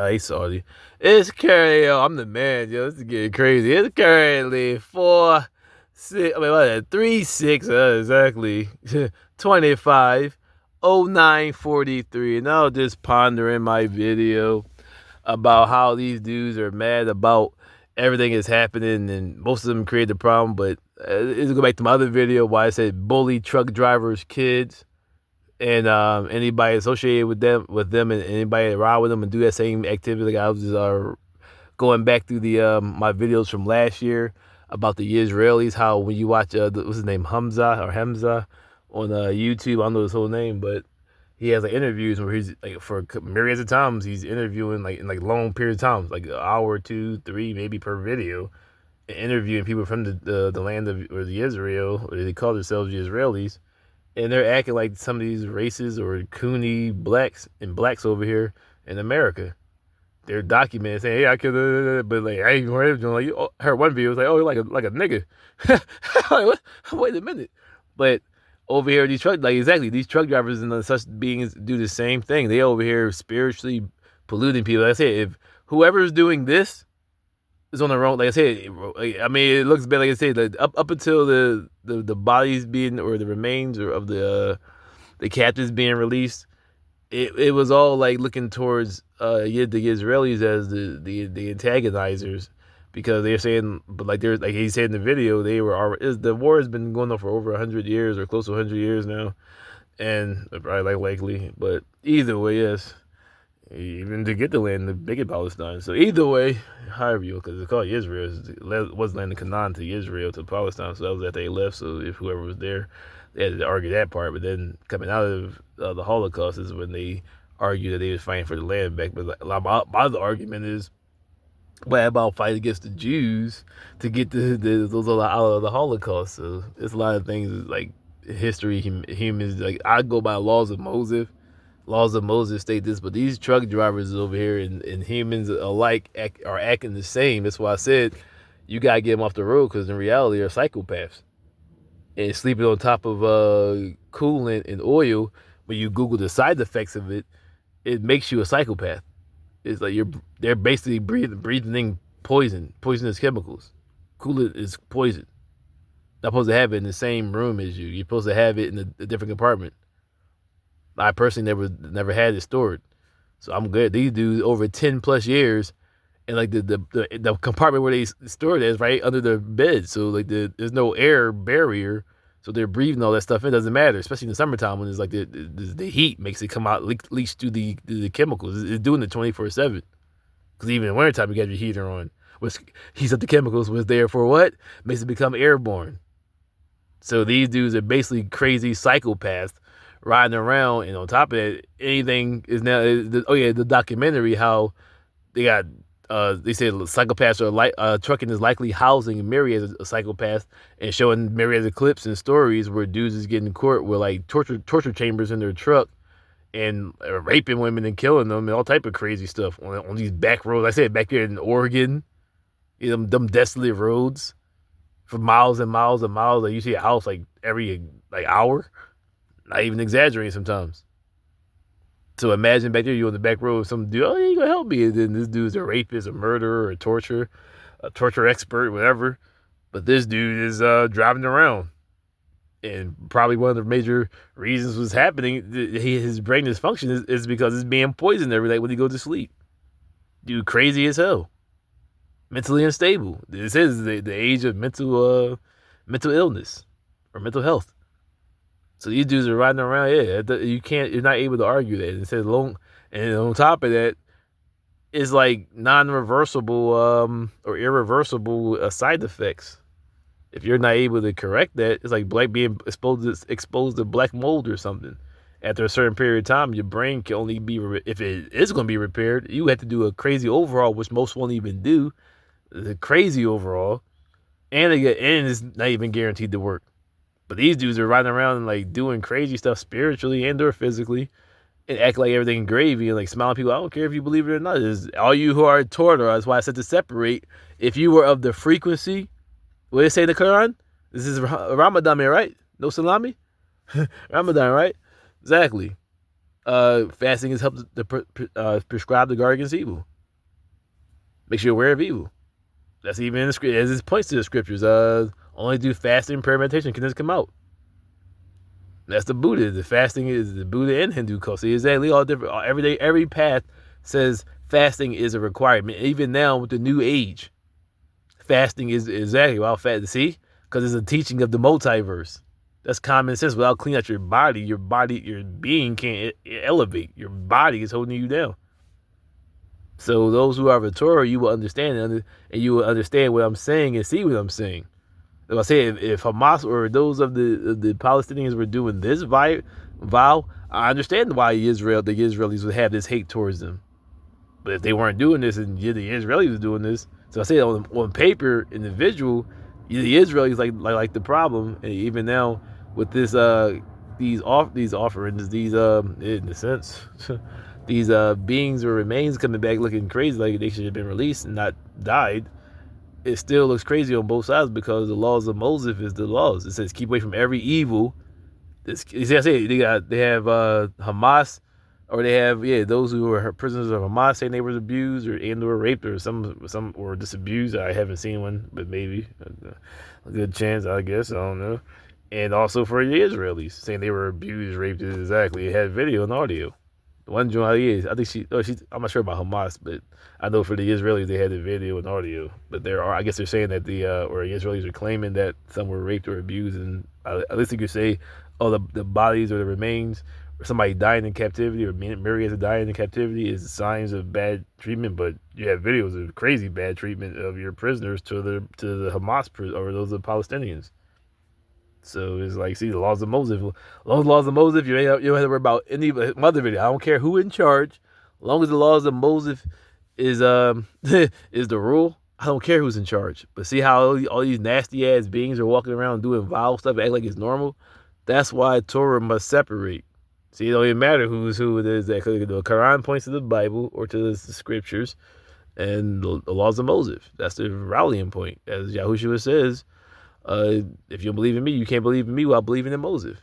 Hey, Saudi. It's currently, yo, I'm the man, yo. This is getting crazy. It's currently 4-6, I mean, what, 3-6, exactly. 25-09-43. And I was just pondering my video about how these dudes are mad about everything that's happening, and most of them create the problem. But let's go back to my other video why I said bully truck drivers' kids and anybody associated with them, and anybody that ride with them and do that same activity. Like I was just going back through the my videos from last year about the Israelis. How when you watch what's his name, Hamza on YouTube, I don't know his whole name, but he has like interviews where he's like for myriads of times he's interviewing like in like long periods of times, like an hour, two, three, maybe per video, interviewing people from the land of or the Israel, or they call themselves the Israelis, and they're acting like some of these races or Cooney blacks over here in America. They're documenting saying, "Hey, I could," but like I even heard them like heard one video was like, "Oh, you're like a nigga." Like, what? Wait a minute, but over here these truck like exactly these truck drivers and such beings do the same thing. They over here spiritually polluting people. Like I said, if whoever's doing this is on the wrong. Like I said, I mean, it looks bad. Like I said, like up until the bodies being or the remains or of the captives being released, it was all like looking towards the Israelis as the antagonizers, because they're saying, but like they're like he said in the video, they were the war has been going on for over 100 years or close to 100 years now, and probably like likely, but either way, yes, even to get the land, the big Palestine. So either way, however you, because it's called Israel, it was land of Canaan to Israel to Palestine. So that was after they left. So if whoever was there, they had to argue that part. But then coming out of the Holocaust is when they argued that they was fighting for the land back. But like, my other argument is, what about fighting against the Jews to get those out of the Holocaust? So it's a lot of things like history, humans. Like I go by laws of Moses. Laws of Moses state this, but these truck drivers over here and humans alike are acting the same. That's why I said you gotta get them off the road, because in reality they're psychopaths. And sleeping on top of coolant and oil, when you Google the side effects of it, it makes you a psychopath. It's like they're basically breathing in poisonous chemicals. Coolant is poison. Not supposed to have it in the same room as you. You're supposed to have it in a different compartment. I personally never had it stored, so I'm good. These dudes over 10 plus years, and like the compartment where they store it is right under the bed, so like there's no air barrier, so they're breathing all that stuff in. It doesn't matter, especially in the summertime when it's like the heat makes it come out, leaks through the chemicals. It's doing it 24/7. Because even in wintertime you got your heater on, which heats up the chemicals. Was there for what? Makes it become airborne. So these dudes are basically crazy psychopaths riding around, and on top of it, anything is now. The documentary, how they got they said psychopaths are like trucking is likely housing myriads of psychopaths, and showing myriads of clips and stories where dudes is getting caught with like torture chambers in their truck, and raping women and killing them and all type of crazy stuff on these back roads. I said back here in Oregon, them desolate roads for miles and miles and miles. Like you see a house like every like hour. Not even exaggerating sometimes. So imagine back there, you on the back road, some dude, oh, yeah, you gonna help me. And then this dude's a rapist, a murderer, a torture expert, whatever. But this dude is driving around. And probably one of the major reasons what's happening, his brain dysfunction is because it's being poisoned every night when he goes to sleep. Dude, crazy as hell. Mentally unstable. This is the age of mental illness or mental health. So these dudes are riding around. Yeah, you're not able to argue that. And it says and on top of that, it's like non-reversible or irreversible side effects. If you're not able to correct that, it's like being exposed to black mold or something. After a certain period of time, your brain can only be if it is going to be repaired. You have to do a crazy overhaul, which most won't even do. The crazy overhaul, and it's not even guaranteed to work. But these dudes are riding around and like doing crazy stuff spiritually and or physically, and act like everything gravy and like smiling people. I don't care if you believe it or not. It's all you who are Torah. That's why I said to separate. If you were of the frequency, what did it say in the Quran? This is Ramadan, right? No salami? Ramadan, right? Exactly. Fasting is help to prescribe to guard against evil. Makes you aware of evil. That's even in the script, as it points to the scriptures. Only do fasting, prayer, meditation can this come out. That's the Buddha. The fasting is the Buddha and Hindu culture. See, exactly all different. Every day, every path says fasting is a requirement. Even now with the new age, fasting is exactly without fast. See, because it's a teaching of the multiverse. That's common sense. Without cleaning out your body, your being can't elevate. Your body is holding you down. So those who are of the Torah, you will understand and you will understand what I'm saying and see what I'm saying. If I say if Hamas or those of the Palestinians were doing this vow, I understand why the Israelis would have this hate towards them. But if they weren't doing this and the Israelis were doing this, so I say on paper, individual, the Israelis like the problem, and even now with this these offerings, these in a sense, these beings or remains coming back looking crazy like they should have been released and not died. It still looks crazy on both sides because the laws of Moses is the laws. It says keep away from every evil. You see, I say they have Hamas, or they have those who are prisoners of Hamas saying they were abused or raped or some or disabused. I haven't seen one, but maybe a good chance, I guess. I don't know. And also for the Israelis saying they were abused, raped. Exactly, it had video and audio. One joint, I think I'm not sure about Hamas, but I know for the Israelis they had the video and audio. But I guess they're saying that or the Israelis are claiming that some were raped or abused, and at least you could say, oh, the bodies or the remains, or somebody dying in captivity, or myriads of dying in captivity is signs of bad treatment. But you have videos of crazy bad treatment of your prisoners to the Hamas or those of the Palestinians. So it's like, see, the laws of Moses. As long as the laws of Moses, you don't have to worry about any other video. I don't care who in charge. As long as the laws of Moses is is the rule, I don't care who's in charge. But see how all these nasty ass beings are walking around doing vile stuff, act like it's normal. That's why Torah must separate. See, it don't even matter who's who it is. The Quran points to the Bible or to the scriptures and the laws of Moses. That's the rallying point, as Yahushua says. If you don't believe in me, you can't believe in me while believing in Moses.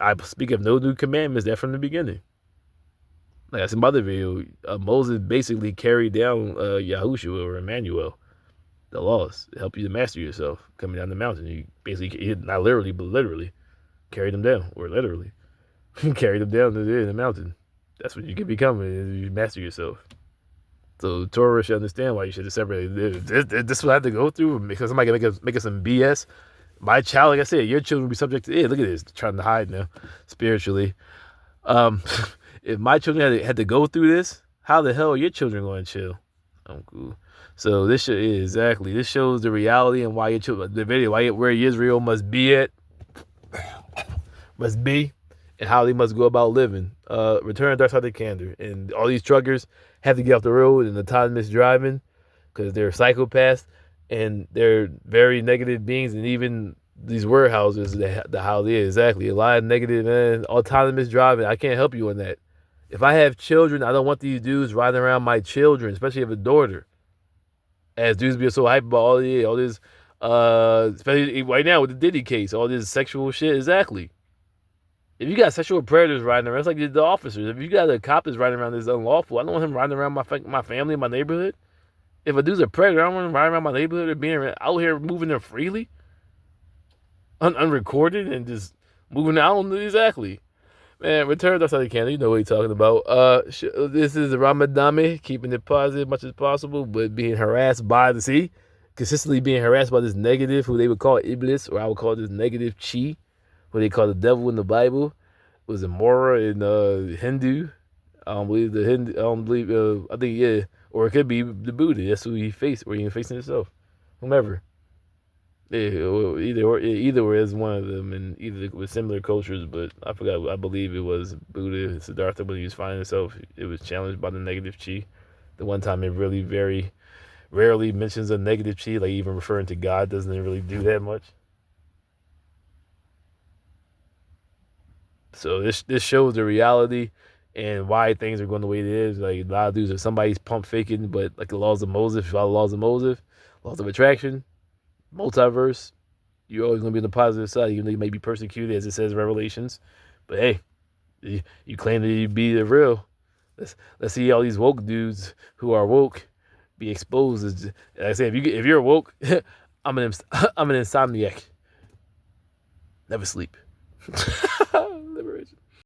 I speak of no new commandments. That from the beginning. Like I said in my other video, Moses basically carried down Yahushua or Emmanuel, the laws to help you to master yourself coming down the mountain. You basically, not literally, but literally, carried them down, or literally carried them down to the mountain. That's what you can become as you master yourself. So Torah should understand why you should have separated. This is what I have to go through because somebody can make us some BS. My child, like I said, your children will be subject to it. Look at this, trying to hide now, spiritually. If my children had to go through this, how the hell are your children going to chill? I'm cool. So this shows the reality and why your children, the video, where Israel must be at, and how they must go about living. Return dark side of the candor, and all these truckers have to get off the road and autonomous driving because they're psychopaths and they're very negative beings, and even these warehouses, how they exactly a lot of negative, man. Autonomous driving, I can't help you on that. If I have children, I don't want these dudes riding around my children, especially if a daughter. As dudes be so hype about all this, especially right now with the Diddy case, all this sexual shit. Exactly. If you got sexual predators riding around, it's like the officers. If you got a cop that's riding around that's unlawful, I don't want him riding around my family, my neighborhood. If a dude's a predator, I don't want him riding around my neighborhood or being out here moving there freely, unrecorded, and just moving out. Exactly. Man, return that's how you can. You know what he's talking about. This is Ramadami, keeping it positive as much as possible, but being harassed by the sea, consistently being harassed by this negative, who they would call Iblis, or I would call this negative chi, what they call the devil in the Bible. It was Mora in Hindu. I don't believe the Hindu. I don't believe. I think or it could be the Buddha. That's who he faced, or he facing himself, whomever. Yeah, either or is one of them, and either with similar cultures. But I forgot. I believe it was Buddha, Siddhartha, when he was finding himself. It was challenged by the negative chi. The one time it really very rarely mentions a negative chi, like even referring to God doesn't really do that much. So this shows the reality and why things are going the way it is. Like a lot of dudes are somebody's pump faking, but like the laws of Moses, follow the laws of Moses, laws of attraction, multiverse, you're always going to be on the positive side, even though you may be persecuted, as it says in Revelations. But hey, You claim that you be the real. Let's see all these woke dudes who are woke be exposed. Like I say, if you're woke, I'm an I'm an insomniac. Never sleep. Liberation.